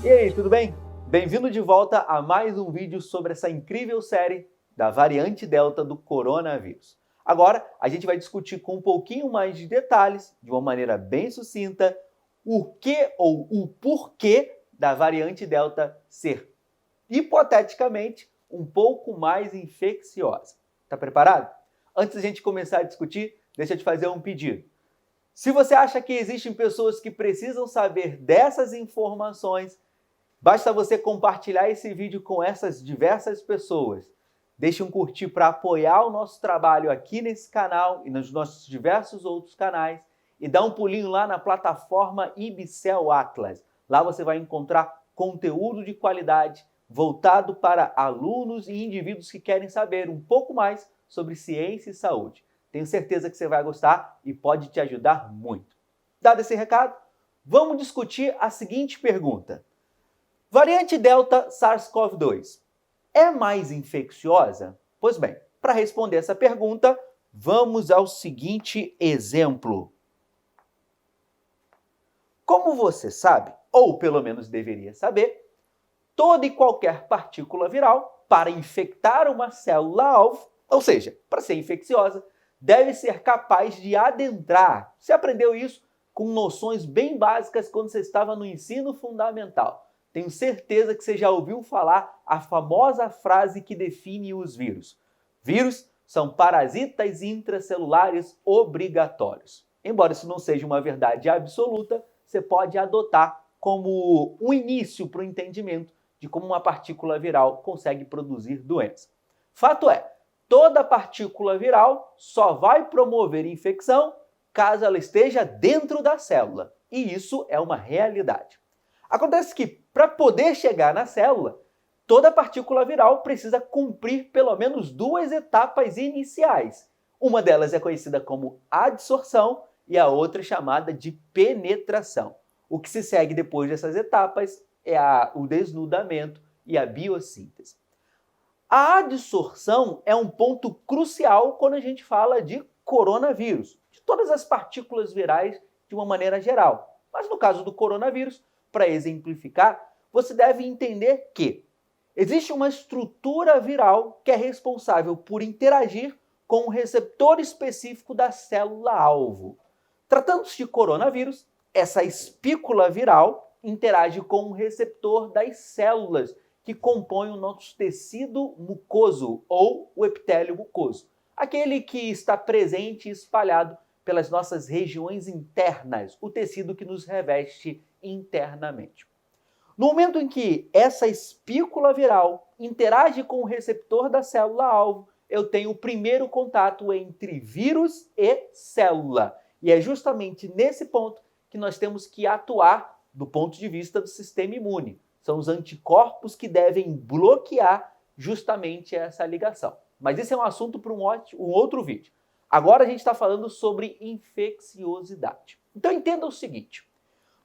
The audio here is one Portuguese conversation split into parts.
E aí, tudo bem? Bem-vindo de volta a mais um vídeo sobre essa incrível série da variante Delta do coronavírus. Agora, a gente vai discutir com um pouquinho mais de detalhes, de uma maneira bem sucinta, o que ou o porquê da variante Delta ser, hipoteticamente, um pouco mais infecciosa. Tá preparado? Antes da gente começar a discutir, deixa eu te fazer um pedido. Se você acha que existem pessoas que precisam saber dessas informações, basta você compartilhar esse vídeo com essas diversas pessoas. Deixe um curtir para apoiar o nosso trabalho aqui nesse canal e nos nossos diversos outros canais. E dá um pulinho lá na plataforma Ibicel Atlas. Lá você vai encontrar conteúdo de qualidade voltado para alunos e indivíduos que querem saber um pouco mais sobre ciência e saúde. Tenho certeza que você vai gostar e pode te ajudar muito. Dado esse recado, vamos discutir a seguinte pergunta. Variante Delta SARS-CoV-2 é mais infecciosa? Pois bem, para responder essa pergunta, vamos ao seguinte exemplo. Como você sabe, ou pelo menos deveria saber, toda e qualquer partícula viral, para infectar uma célula-alvo, ou seja, para ser infecciosa, deve ser capaz de adentrar. Você aprendeu isso com noções bem básicas quando você estava no ensino fundamental. Tenho certeza que você já ouviu falar a famosa frase que define os vírus. Vírus são parasitas intracelulares obrigatórios. Embora isso não seja uma verdade absoluta, você pode adotar como um início para o entendimento de como uma partícula viral consegue produzir doença. Fato é, toda partícula viral só vai promover infecção caso ela esteja dentro da célula. E isso é uma realidade. Acontece que, para poder chegar na célula, toda partícula viral precisa cumprir pelo menos duas etapas iniciais. Uma delas é conhecida como adsorção e a outra chamada de penetração. O que se segue depois dessas etapas é o desnudamento e a biossíntese. A adsorção é um ponto crucial quando a gente fala de coronavírus, de todas as partículas virais de uma maneira geral. Mas no caso do coronavírus, para exemplificar, você deve entender que existe uma estrutura viral que é responsável por interagir com um receptor específico da célula-alvo. Tratando-se de coronavírus, essa espícula viral interage com um receptor das células que compõem o nosso tecido mucoso ou o epitélio mucoso, aquele que está presente e espalhado pelas nossas regiões internas, o tecido que nos reveste internamente. No momento em que essa espícula viral interage com o receptor da célula-alvo, eu tenho o primeiro contato entre vírus e célula. E é justamente nesse ponto que nós temos que atuar do ponto de vista do sistema imune. São os anticorpos que devem bloquear justamente essa ligação. Mas esse é um assunto para um outro vídeo. Agora a gente está falando sobre infecciosidade. Então entenda o seguinte.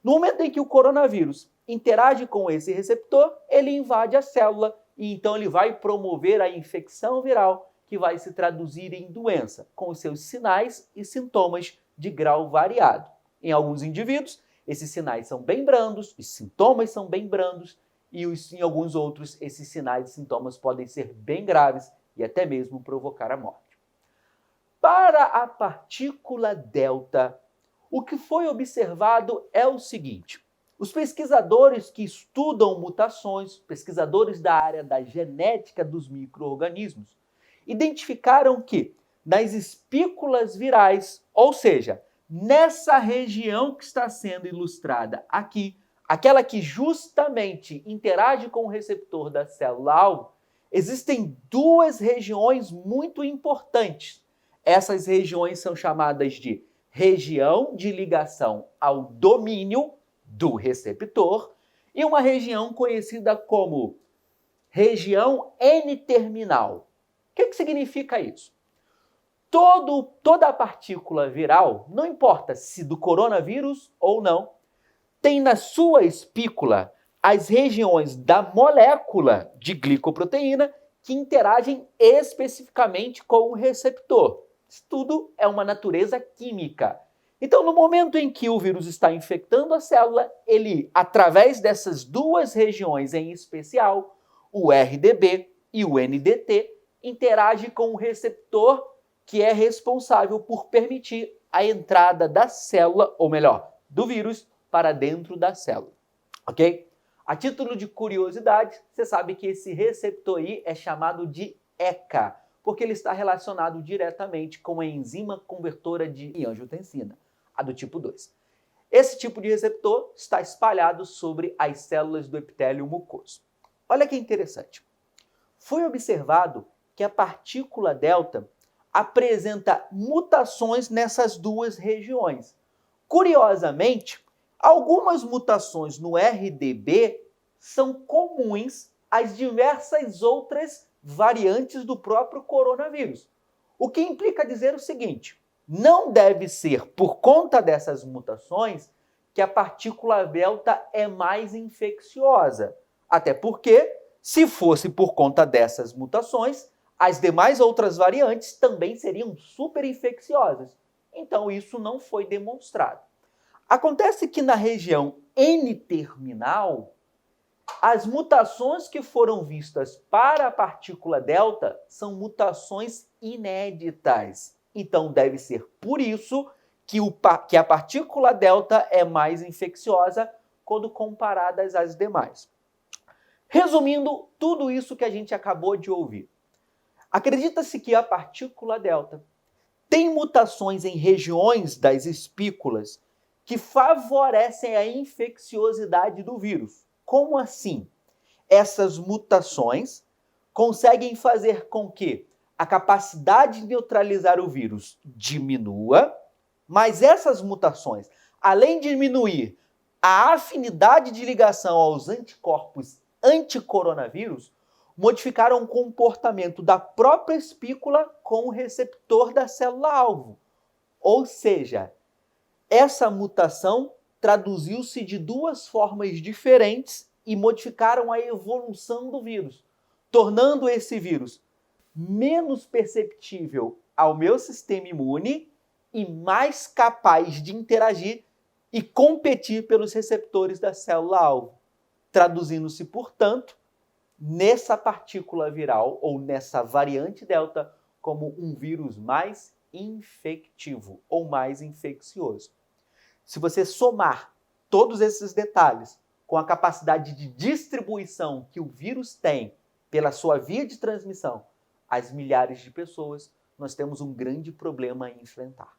No momento em que o coronavírus interage com esse receptor, ele invade a célula e então ele vai promover a infecção viral que vai se traduzir em doença, com os seus sinais e sintomas de grau variado. Em alguns indivíduos, esses sinais são bem brandos, os sintomas são bem brandos e em alguns outros, esses sinais e sintomas podem ser bem graves e até mesmo provocar a morte. Para a partícula delta, o que foi observado é o seguinte. Os pesquisadores que estudam mutações, pesquisadores da área da genética dos micro-organismos, identificaram que nas espículas virais, ou seja, nessa região que está sendo ilustrada aqui, aquela que justamente interage com o receptor da célula-alvo, existem duas regiões muito importantes. Essas regiões são chamadas de região de ligação ao domínio do receptor e uma região conhecida como região N-terminal. O que significa isso? Toda a partícula viral, não importa se do coronavírus ou não, tem na sua espícula as regiões da molécula de glicoproteína que interagem especificamente com o receptor. Isso tudo é uma natureza química. Então, no momento em que o vírus está infectando a célula, ele, através dessas duas regiões em especial, o RDB e o NDT, interage com o receptor que é responsável por permitir a entrada da célula, ou melhor, do vírus, para dentro da célula, ok? A título de curiosidade, você sabe que esse receptor aí é chamado de ECA, porque ele está relacionado diretamente com a enzima convertora de angiotensina, a do tipo 2. Esse tipo de receptor está espalhado sobre as células do epitélio mucoso. Olha que interessante. Foi observado que a partícula delta apresenta mutações nessas duas regiões. Curiosamente, algumas mutações no RDB são comuns às diversas outras variantes do próprio coronavírus. O que implica dizer o seguinte: não deve ser por conta dessas mutações que a partícula delta é mais infecciosa. Até porque, se fosse por conta dessas mutações, as demais outras variantes também seriam super infecciosas. Então, isso não foi demonstrado. Acontece que na região N-terminal, as mutações que foram vistas para a partícula delta são mutações inéditas. Então, deve ser por isso que a partícula delta é mais infecciosa quando comparadas às demais. Resumindo tudo isso que a gente acabou de ouvir, acredita-se que a partícula delta tem mutações em regiões das espículas que favorecem a infecciosidade do vírus. Como assim? Essas mutações conseguem fazer com que a capacidade de neutralizar o vírus diminua, mas essas mutações, além de diminuir a afinidade de ligação aos anticorpos anticoronavírus, modificaram o comportamento da própria espícula com o receptor da célula-alvo. Ou seja, essa mutação traduziu-se de duas formas diferentes e modificaram a evolução do vírus, tornando esse vírus menos perceptível ao meu sistema imune e mais capaz de interagir e competir pelos receptores da célula-alvo, traduzindo-se, portanto, nessa partícula viral ou nessa variante delta como um vírus mais infectivo ou mais infeccioso. Se você somar todos esses detalhes com a capacidade de distribuição que o vírus tem pela sua via de transmissão às milhares de pessoas, nós temos um grande problema a enfrentar.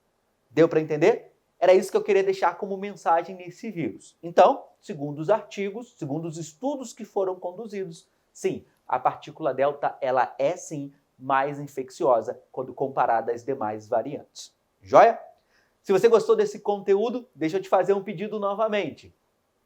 Deu para entender? Era isso que eu queria deixar como mensagem nesse vírus. Então, segundo os artigos, segundo os estudos que foram conduzidos, sim, a partícula delta ela é sim mais infecciosa quando comparada às demais variantes. Joia? Se você gostou desse conteúdo, deixa eu te fazer um pedido novamente.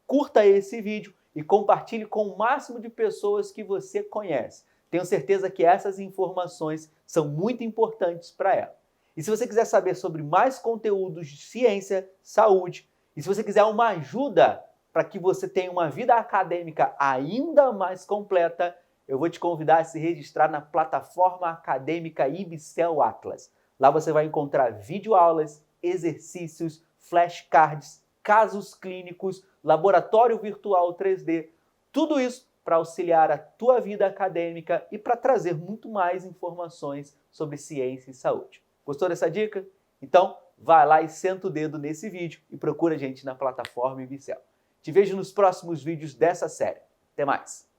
Curta esse vídeo e compartilhe com o máximo de pessoas que você conhece. Tenho certeza que essas informações são muito importantes para ela. E se você quiser saber sobre mais conteúdos de ciência, saúde, e se você quiser uma ajuda para que você tenha uma vida acadêmica ainda mais completa, eu vou te convidar a se registrar na plataforma acadêmica IBCEL Atlas. Lá você vai encontrar videoaulas, exercícios, flashcards, casos clínicos, laboratório virtual 3D, tudo isso para auxiliar a tua vida acadêmica e para trazer muito mais informações sobre ciência e saúde. Gostou dessa dica? Então, vai lá e senta o dedo nesse vídeo e procura a gente na plataforma IBCEL. Te vejo nos próximos vídeos dessa série. Até mais!